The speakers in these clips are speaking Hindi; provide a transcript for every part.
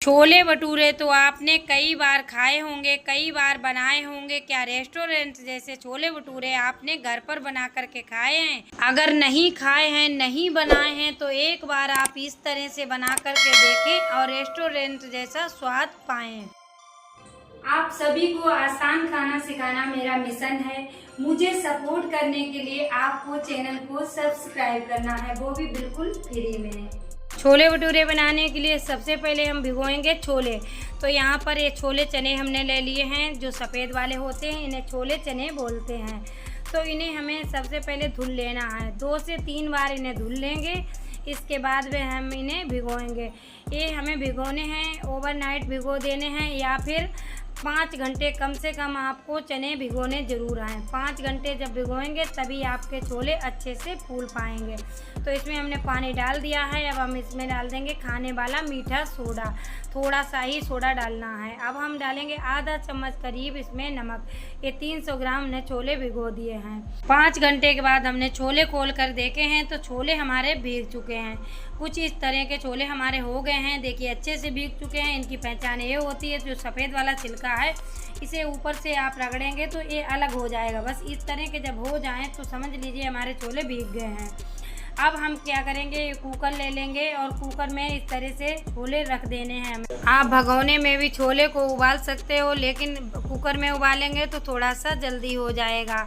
छोले भटूरे तो आपने कई बार खाए होंगे, कई बार बनाए होंगे। क्या रेस्टोरेंट जैसे छोले भटूरे आपने घर पर बना करके खाए हैं? अगर नहीं खाए हैं, नहीं बनाए हैं, तो एक बार आप इस तरह से बना करके देखें और रेस्टोरेंट जैसा स्वाद पाएं। आप सभी को आसान खाना सिखाना मेरा मिशन है। मुझे सपोर्ट करने के लिए आपको चैनल को सब्सक्राइब करना है, वो भी बिल्कुल फ्री में। छोले भटूरे बनाने के लिए सबसे पहले हम भिगोएंगे छोले। तो यहाँ पर ये छोले चने हमने ले लिए हैं, जो सफ़ेद वाले होते हैं, इन्हें छोले चने बोलते हैं। तो इन्हें हमें सबसे पहले धुल लेना है, 2 से 3 बार इन्हें धुल लेंगे। इसके बाद में हम इन्हें भिगोएंगे। ये हमें भिगोने हैं, ओवरनाइट भिगो देने हैं, या फिर 5 घंटे कम से कम आपको चने भिगोने ज़रूर आएँ। 5 घंटे जब भिगोएंगे तभी आपके छोले अच्छे से फूल पाएंगे। तो इसमें हमने पानी डाल दिया है। अब हम इसमें डाल देंगे खाने वाला मीठा सोडा, थोड़ा सा ही सोडा डालना है। अब हम डालेंगे आधा चम्मच करीब इसमें नमक। ये 300 ग्राम हमने छोले भिगो दिए हैं। 5 घंटे के बाद हमने छोले खोल कर देखे हैं, तो छोले हमारे भीग चुके हैं। कुछ इस तरह के छोले हमारे हो गए हैं। देखिए अच्छे से भीग चुके हैं। इनकी पहचान ये होती है, जो सफ़ेद वाला छिलका है इसे ऊपर से आप रगड़ेंगे तो ये अलग हो जाएगा। बस इस तरह के जब हो जाएं तो समझ लीजिए हमारे छोले भीग गए हैं। अब हम क्या करेंगे, कुकर ले लेंगे और कुकर में इस तरह से छोले रख देने हैं हमें। आप भगोने में भी छोले को उबाल सकते हो, लेकिन कुकर में उबालेंगे तो थोड़ा सा जल्दी हो जाएगा।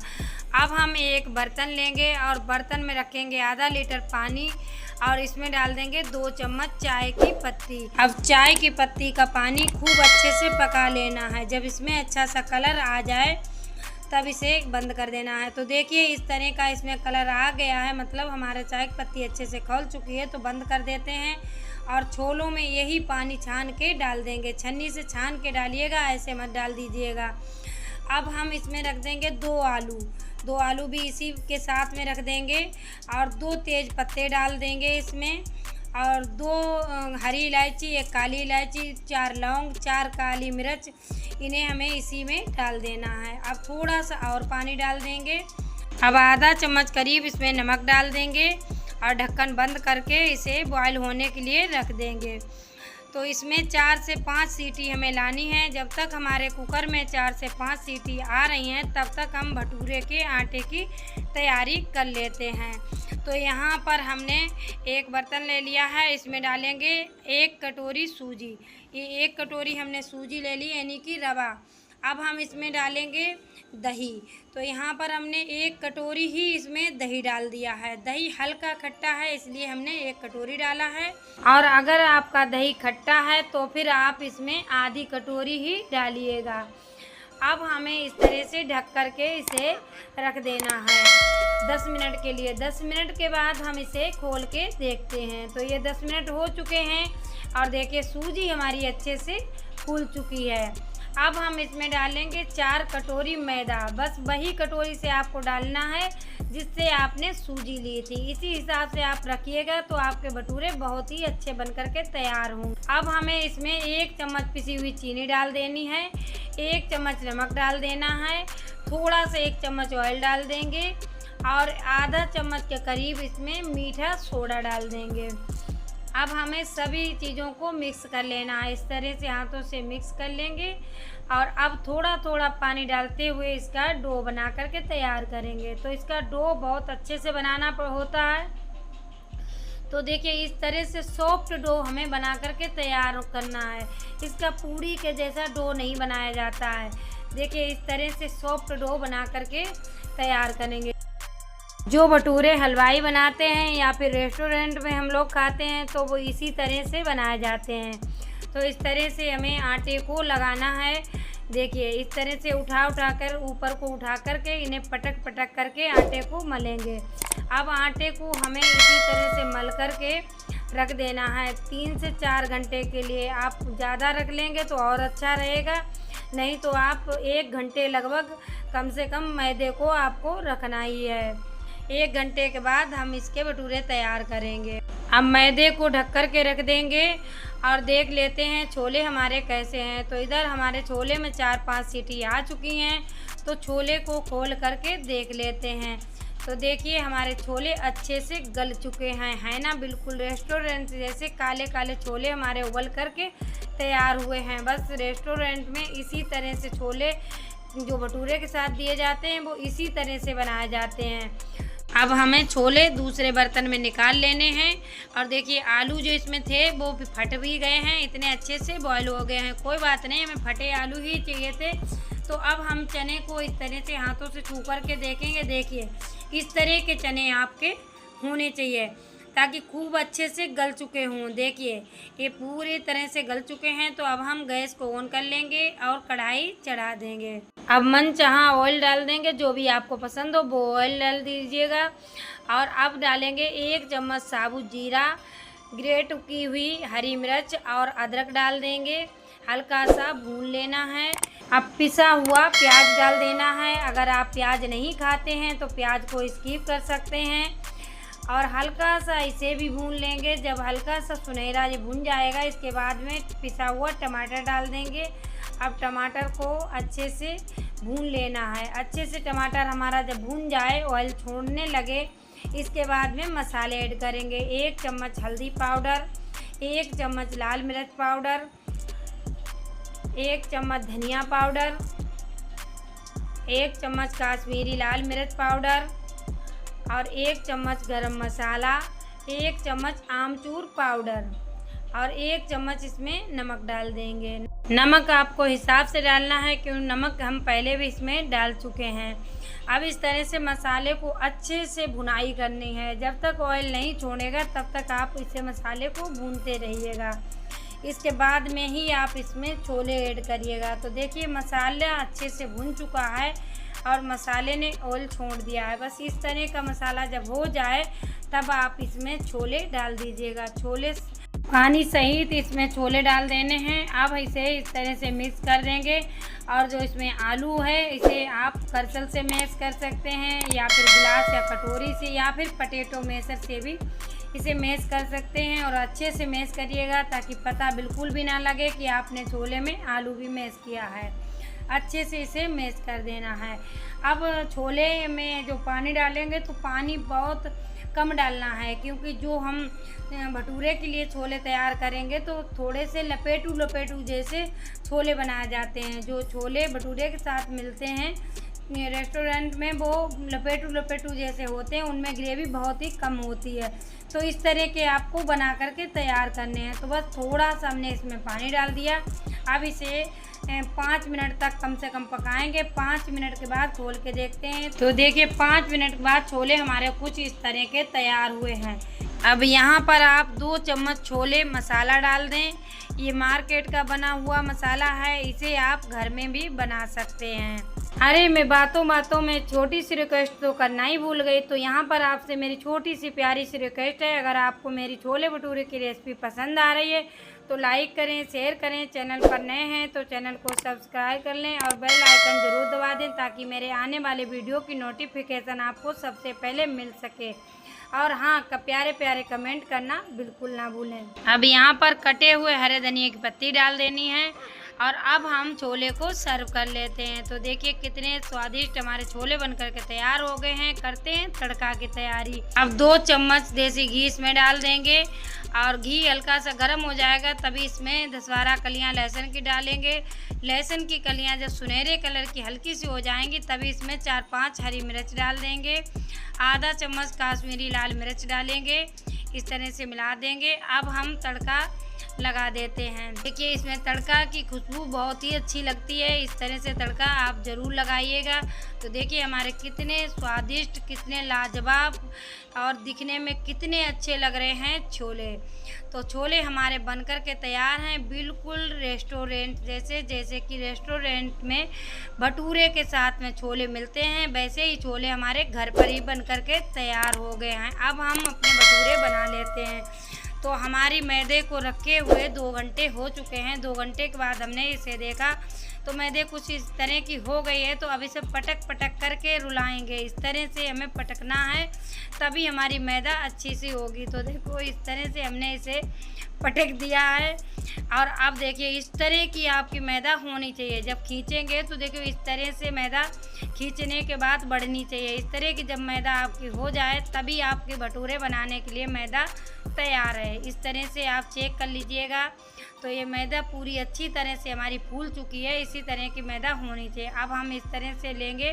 अब हम एक बर्तन लेंगे और बर्तन में रखेंगे आधा लीटर पानी और इसमें डाल देंगे 2 चम्मच चाय की पत्ती। अब चाय की पत्ती का पानी खूब अच्छे से पका लेना है। जब इसमें अच्छा सा कलर आ जाए तब इसे बंद कर देना है। तो देखिए इस तरह का इसमें कलर आ गया है, मतलब हमारा चाय की पत्ती अच्छे से खौल चुकी है। तो बंद कर देते हैं और छोलों में यही पानी छान के डाल देंगे। छन्नी से छान के डालिएगा, ऐसे मत डाल दीजिएगा। अब हम इसमें रख देंगे 2 आलू भी इसी के साथ में रख देंगे और 2 तेज पत्ते डाल देंगे इसमें, और 2 हरी इलायची, 1 काली इलायची, 4 लौंग, 4 काली मिर्च, इन्हें हमें इसी में डाल देना है। अब थोड़ा सा और पानी डाल देंगे। अब आधा चम्मच करीब इसमें नमक डाल देंगे और ढक्कन बंद करके इसे बॉयल होने के लिए रख देंगे। तो इसमें 4 से 5 सीटी हमें लानी है। जब तक हमारे कुकर में 4 से 5 सीटी आ रही हैं तब तक हम भटूरे के आटे की तैयारी कर लेते हैं। तो यहाँ पर हमने एक बर्तन ले लिया है, इसमें डालेंगे 1 कटोरी सूजी। ये 1 कटोरी हमने सूजी ले ली, यानी कि रवा। अब हम इसमें डालेंगे दही। तो यहाँ पर हमने 1 कटोरी ही इसमें दही डाल दिया है। दही हल्का खट्टा है इसलिए हमने 1 कटोरी डाला है, और अगर आपका दही खट्टा है तो फिर आप इसमें आधी कटोरी ही डालिएगा। अब हमें इस तरह से ढक कर के इसे रख देना है 10 मिनट के लिए। 10 मिनट के बाद हम इसे खोल के देखते हैं। तो ये 10 मिनट हो चुके हैं और देखिए सूजी हमारी अच्छे से फूल चुकी है। अब हम इसमें डालेंगे 4 कटोरी मैदा। बस वही कटोरी से आपको डालना है जिससे आपने सूजी ली थी। इसी हिसाब से आप रखिएगा तो आपके भटूरे बहुत ही अच्छे बनकर के तैयार होंगे। अब हमें इसमें 1 चम्मच पिसी हुई चीनी डाल देनी है, 1 चम्मच नमक डाल देना है, थोड़ा सा 1 चम्मच ऑयल डाल देंगे और आधा चम्मच के करीब इसमें मीठा सोडा डाल देंगे। अब हमें सभी चीज़ों को मिक्स कर लेना है। इस तरह से हाथों से मिक्स कर लेंगे और अब थोड़ा थोड़ा पानी डालते हुए इसका डो बना करके तैयार करेंगे। तो इसका डो बहुत अच्छे से बनाना होता है। तो देखिए इस तरह से सॉफ्ट डो हमें बना करके तैयार करना है। इसका पूड़ी के जैसा डो नहीं बनाया जाता है। देखिए इस तरह से सॉफ्ट डो बना करके तैयार करेंगे। जो भटूरे हलवाई बनाते हैं या फिर रेस्टोरेंट में हम लोग खाते हैं तो वो इसी तरह से बनाए जाते हैं। तो इस तरह से हमें आटे को लगाना है। देखिए इस तरह से उठा कर ऊपर को उठा करके इन्हें पटक करके आटे को मलेंगे। अब आटे को हमें इसी तरह से मल करके रख देना है 3 से 4 घंटे के लिए। आप ज़्यादा रख लेंगे तो और अच्छा रहेगा, नहीं तो आप 1 घंटे लगभग कम से कम मैदे को आपको रखना ही है। 1 घंटे के बाद हम इसके भटूरे तैयार करेंगे। अब मैदे को ढक कर के रख देंगे और देख लेते हैं छोले हमारे कैसे हैं। तो इधर हमारे छोले में 4-5 सीटी आ चुकी हैं। तो छोले को खोल करके देख लेते हैं। तो देखिए हमारे छोले अच्छे से गल चुके हैं, है ना, बिल्कुल रेस्टोरेंट जैसे काले काले छोले हमारे उबल करके तैयार हुए हैं। बस रेस्टोरेंट में इसी तरह से छोले जो भटूरे के साथ दिए जाते हैं वो इसी तरह से बनाए जाते हैं। अब हमें छोले दूसरे बर्तन में निकाल लेने हैं। और देखिए आलू जो इसमें थे वो फट भी गए हैं, इतने अच्छे से बॉयल हो गए हैं। कोई बात नहीं, हमें फटे आलू ही चाहिए थे। तो अब हम चने को इस तरह से हाथों से छू कर के देखेंगे। देखिए इस तरह के चने आपके होने चाहिए ताकि खूब अच्छे से गल चुके हों। देखिए ये पूरी तरह से गल चुके हैं। तो अब हम गैस को ऑन कर लेंगे और कढ़ाई चढ़ा देंगे। अब मन चाहा ऑयल डाल देंगे, जो भी आपको पसंद हो वो ऑयल डाल दीजिएगा। और अब डालेंगे 1 चम्मच साबुत जीरा, ग्रेट की हुई हरी मिर्च और अदरक डाल देंगे। हल्का सा भून लेना है। अब पिसा हुआ प्याज डाल देना है। अगर आप प्याज नहीं खाते हैं तो प्याज को स्किप कर सकते हैं। और हल्का सा इसे भी भून लेंगे। जब हल्का सा सुनहरा ये भून जाएगा, इसके बाद में पिसा हुआ टमाटर डाल देंगे। अब टमाटर को अच्छे से भून लेना है। अच्छे से टमाटर हमारा जब भून जाए, ऑयल छोड़ने लगे, इसके बाद में मसाले ऐड करेंगे। 1 चम्मच हल्दी पाउडर, 1 चम्मच लाल मिर्च पाउडर, 1 चम्मच धनिया पाउडर, 1 चम्मच काश्मीरी लाल मिर्च पाउडर और 1 चम्मच गरम मसाला, 1 चम्मच आमचूर पाउडर और 1 चम्मच इसमें नमक डाल देंगे। नमक आपको हिसाब से डालना है क्योंकि नमक हम पहले भी इसमें डाल चुके हैं। अब इस तरह से मसाले को अच्छे से भुनाई करनी है। जब तक ऑयल नहीं छोड़ेगा तब तक आप इसे मसाले को भूनते रहिएगा। इसके बाद में ही आप इसमें छोले ऐड करिएगा। तो देखिए मसाला अच्छे से भुन चुका है और मसाले ने ऑयल छोड़ दिया है। बस इस तरह का मसाला जब हो जाए तब आप इसमें छोले डाल दीजिएगा। छोले पानी सहित इसमें छोले डाल देने हैं। अब इसे इस तरह से मिक्स कर देंगे। और जो इसमें आलू है इसे आप करछल से मैश कर सकते हैं या फिर गिलास या कटोरी से या फिर पटेटो मैशर से भी इसे मैश कर सकते हैं। और अच्छे से मैश करिएगा ताकि पता बिल्कुल भी ना लगे कि आपने छोले में आलू भी मैश किया है। अच्छे से इसे मैश कर देना है। अब छोले में जो पानी डालेंगे तो पानी बहुत कम डालना है क्योंकि जो हम भटूरे के लिए छोले तैयार करेंगे तो थोड़े से लपेटू लपेटू जैसे छोले बनाए जाते हैं। जो छोले भटूरे के साथ मिलते हैं रेस्टोरेंट में वो लपेटू लपेटू जैसे होते हैं, उनमें ग्रेवी बहुत ही कम होती है। तो इस तरह के आपको बना करके तैयार करने हैं। तो बस थोड़ा सा हमने इसमें पानी डाल दिया। अब इसे 5 मिनट तक कम से कम पकाएंगे। 5 मिनट के बाद खोल के देखते हैं। तो देखिए 5 मिनट के बाद छोले हमारे कुछ इस तरह के तैयार हुए हैं। अब यहाँ पर आप 2 चम्मच छोले मसाला डाल दें। ये मार्केट का बना हुआ मसाला है, इसे आप घर में भी बना सकते हैं। अरे मैं बातों बातों में छोटी सी रिक्वेस्ट तो करना ही भूल गई। तो यहाँ पर आपसे मेरी छोटी सी प्यारी सी रिक्वेस्ट है, अगर आपको मेरी छोले भटूरे की रेसिपी पसंद आ रही है तो लाइक करें, शेयर करें। चैनल पर नए हैं तो चैनल को सब्सक्राइब कर लें और बेल आइकन ज़रूर दबा दें ताकि मेरे आने वाले वीडियो की नोटिफिकेशन आपको सबसे पहले मिल सके। और हाँ, प्यारे प्यारे कमेंट करना बिल्कुल ना भूलें। अब यहाँ पर कटे हुए हरे धनिया की पत्ती डाल देनी है। और अब हम छोले को सर्व कर लेते हैं। तो देखिए कितने स्वादिष्ट हमारे छोले बनकर के तैयार हो गए हैं। करते हैं तड़का की तैयारी। अब 2 चम्मच देसी घी इसमें डाल देंगे और घी हल्का सा गर्म हो जाएगा तभी इसमें 10-12 कलियां लहसुन की डालेंगे। लहसुन की कलियां जब सुनहरे कलर की हल्की सी हो जाएंगी तभी इसमें 4-5 हरी मिर्च डाल देंगे। आधा चम्मच काश्मीरी लाल मिर्च डालेंगे। इस तरह से मिला देंगे। अब हम तड़का लगा देते हैं। देखिए इसमें तड़का की खुशबू बहुत ही अच्छी लगती है। इस तरह से तड़का आप ज़रूर लगाइएगा। तो देखिए हमारे कितने स्वादिष्ट, कितने लाजवाब और दिखने में कितने अच्छे लग रहे हैं छोले। तो छोले हमारे बनकर के तैयार हैं बिल्कुल रेस्टोरेंट जैसे कि रेस्टोरेंट में भटूरे के साथ में छोले मिलते हैं वैसे ही छोले हमारे घर पर ही बनकर के तैयार हो गए हैं। अब हम अपने भटूरे बना लेते हैं। तो हमारी मैदे को रखे हुए 2 घंटे हो चुके हैं। 2 घंटे के बाद हमने इसे देखा तो मैदे कुछ इस तरह की हो गई है। तो अब इसे पटक पटक करके रुलाएंगे। इस तरह से हमें पटकना है तभी हमारी मैदा अच्छी सी होगी। तो देखो इस तरह से हमने इसे पटक दिया है। और अब देखिए इस तरह की आपकी मैदा होनी चाहिए। जब खींचेंगे तो देखिए इस तरह से मैदा खींचने के बाद बढ़नी चाहिए। इस तरह की जब मैदा आपकी हो जाए तभी आपके भटूरे बनाने के लिए मैदा तैयार है। इस तरह से आप चेक कर लीजिएगा। तो ये मैदा पूरी अच्छी तरह से हमारी फूल चुकी है। इसी तरह की मैदा होनी चाहिए। अब हम इस तरह से लेंगे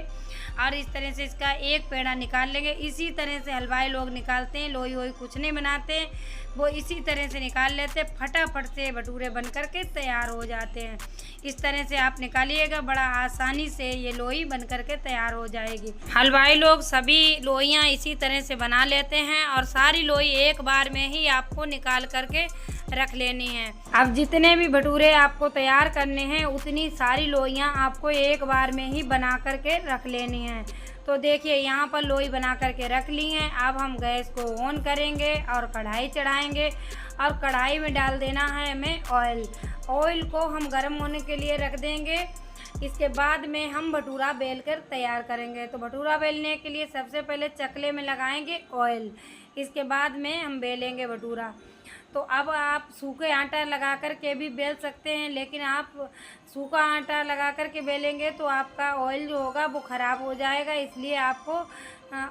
और इस तरह से इसका एक पेड़ा निकाल लेंगे। इसी तरह से हलवाई लोग निकालते हैं, लोई वोई कुछ नहीं बनाते हैं, वो इसी तरह से निकाल लेते हैं। फटाफट से भटूरे बन कर के तैयार हो जाते हैं। इस तरह से आप निकालिएगा, बड़ा आसानी से ये लोई बन कर के तैयार हो जाएगी। हलवाई लोग सभी लोइयाँ इसी तरह से बना लेते हैं और सारी लोई एक बार में ही आपको निकाल करके रख लेनी है। अब जितने भी भटूरे आपको तैयार करने हैं उतनी सारी लोइयाँ आपको एक बार में ही बना करके रख लेनी है। तो देखिए यहाँ पर लोई बना करके रख ली हैं। अब हम गैस को ऑन करेंगे और कढ़ाई चढ़ाएंगे और कढ़ाई में डाल देना है हमें ऑयल। ऑयल को हम गर्म होने के लिए रख देंगे। इसके बाद में हम भटूरा बेल कर तैयार करेंगे। तो भटूरा बेलने के लिए सबसे पहले चकले में लगाएंगे ऑयल, इसके बाद में हम बेलेंगे भटूरा। तो अब आप सूखे आटा लगा कर के भी बेल सकते हैं, लेकिन आप सूखा आटा लगा कर के बेलेंगे तो आपका ऑयल जो होगा वो ख़राब हो जाएगा, इसलिए आपको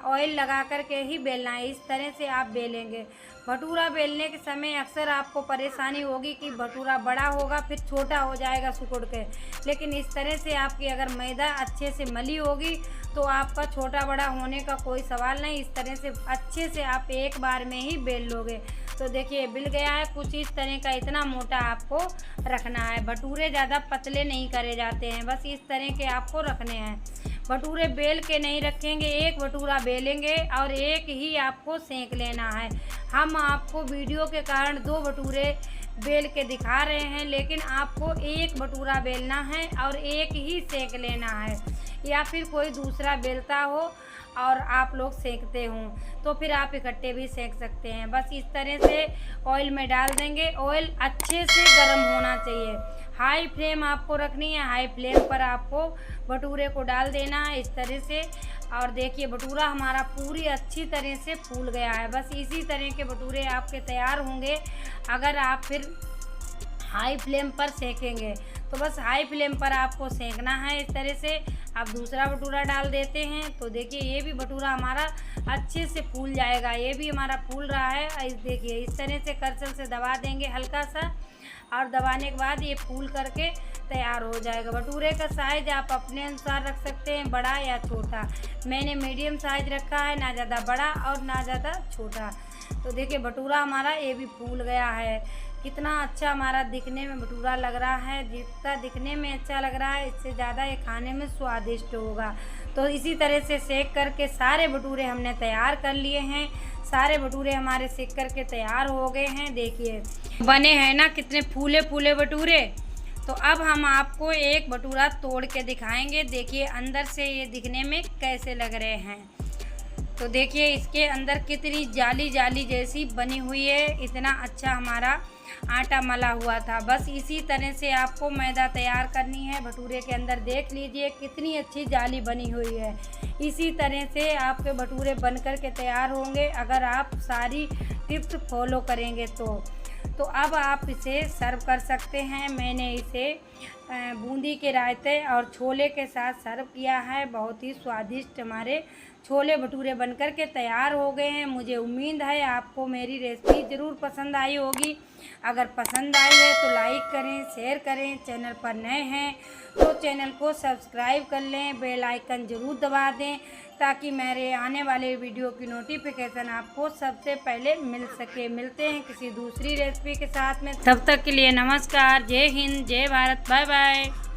ऑयल लगा कर के ही बेलना है। इस तरह से आप बेलेंगे। भटूरा बेलने के समय अक्सर आपको परेशानी होगी कि भटूरा बड़ा होगा फिर छोटा हो जाएगा सिकुड़ के, लेकिन इस तरह से आपकी अगर मैदा अच्छे से मली होगी तो आपका छोटा बड़ा होने का कोई सवाल नहीं। इस तरह से अच्छे से आप एक बार में ही बेल लोगे। तो देखिए बिल गया है कुछ इस तरह का, इतना मोटा आपको रखना है। भटूरे ज़्यादा पतले नहीं करे जाते हैं, बस इस तरह के आपको रखने हैं। भटूरे बेल के नहीं रखेंगे, एक भटूरा बेलेंगे और एक ही आपको सेंक लेना है। हम आपको वीडियो के कारण 2 भटूरे बेल के दिखा रहे हैं, लेकिन आपको एक भटूरा बेलना है और एक ही सेंक लेना है। या फिर कोई दूसरा बेलता हो और आप लोग सेंकते हों तो फिर आप इकट्ठे भी सेंक सकते हैं। बस इस तरह से ऑयल में डाल देंगे। ऑयल अच्छे से गर्म होना चाहिए। हाई फ्लेम आपको रखनी है, हाई फ्लेम पर आपको भटूरे को डाल देना है इस तरह से। और देखिए भटूरा हमारा पूरी अच्छी तरह से फूल गया है। बस इसी तरह के भटूरे आपके तैयार होंगे अगर आप फिर हाई फ्लेम पर सेकेंगे। तो बस हाई फ्लेम पर आपको सेकना है इस तरह से। आप दूसरा भटूरा डाल देते हैं तो देखिए ये भी भटूरा हमारा अच्छे से फूल जाएगा। ये भी हमारा फूल रहा है। देखिए इस तरह से करछल से दबा देंगे हल्का सा, और दबाने के बाद ये फूल करके तैयार हो जाएगा। भटूरे का साइज़ आप अपने अनुसार रख सकते हैं, बड़ा या छोटा। मैंने मीडियम साइज़ रखा है, ना ज़्यादा बड़ा और ना ज़्यादा छोटा। तो देखिए भटूरा हमारा ये भी फूल गया है। कितना अच्छा हमारा दिखने में भटूरा लग रहा है। जितना दिखने में अच्छा लग रहा है इससे ज़्यादा ये खाने में स्वादिष्ट होगा। तो इसी तरह से सेक करके सारे भटूरे हमने तैयार कर लिए हैं। सारे भटूरे हमारे सेक करके तैयार हो गए हैं। देखिए बने हैं ना कितने फूले फूले भटूरे। तो अब हम आपको एक भटूरा तोड़ के दिखाएंगे। देखिए अंदर से ये दिखने में कैसे लग रहे हैं। तो देखिए इसके अंदर कितनी जाली जाली जैसी बनी हुई है। इतना अच्छा हमारा आटा मला हुआ था। बस इसी तरह से आपको मैदा तैयार करनी है। भटूरे के अंदर देख लीजिए कितनी अच्छी जाली बनी हुई है। इसी तरह से आपके भटूरे बनकर के तैयार होंगे अगर आप सारी टिप्स फॉलो करेंगे तो अब आप इसे सर्व कर सकते हैं। मैंने इसे बूंदी के रायते और छोले के साथ सर्व किया है। बहुत ही स्वादिष्ट हमारे छोले भटूरे बनकर के तैयार हो गए हैं। मुझे उम्मीद है आपको मेरी रेसिपी ज़रूर पसंद आई होगी। अगर पसंद आई है तो लाइक करें, शेयर करें। चैनल पर नए हैं तो चैनल को सब्सक्राइब कर लें, बेल आइकन ज़रूर दबा दें ताकि मेरे आने वाले वीडियो की नोटिफिकेशन आपको सबसे पहले मिल सके। मिलते हैं किसी दूसरी रेसिपी के साथ में, तब तक के लिए नमस्कार। जय हिंद, जय भारत, बाय बाय।